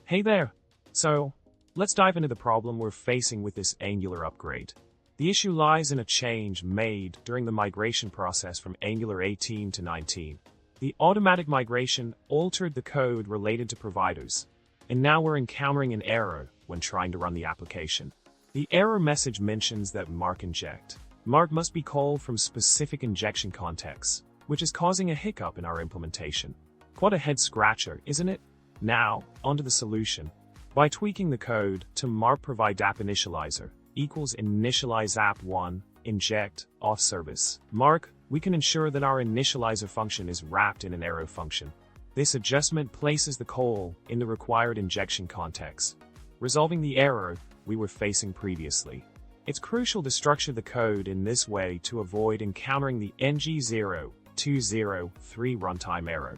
Hey there! So, let's dive into the problem we're facing with this Angular upgrade. The issue lies in a change made during the migration process from Angular 18 to 19. The automatic migration altered the code related to providers, and now we're encountering an error when trying to run the application. The error message mentions that mark inject. Mark must be called from specific injection contexts, which is causing a hiccup in our implementation. Quite a head scratcher, isn't it? Now, onto the solution. By tweaking the code to mark provide app initializer equals initialize app1 inject off service mark, we can ensure that our initializer function is wrapped in an arrow function. This adjustment places the call in the required injection context, resolving the error we were facing previously. It's crucial to structure the code in this way to avoid encountering the ng0203 runtime error.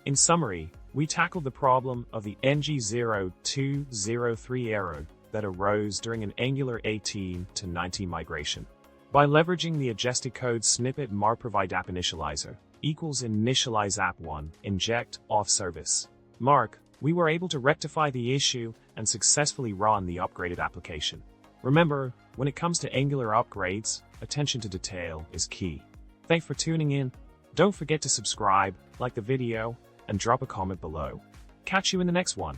In summary, we tackled the problem of the ng0203 error that arose during an Angular 18 to 19 migration. By leveraging the adjusted code snippet mark provide app initializer equals initialize app1 inject off service mark, we were able to rectify the issue and successfully run the upgraded application. Remember, when it comes to Angular upgrades, attention to detail is key. Thanks for tuning in. Don't forget to subscribe, like the video, and drop a comment below. Catch you in the next one.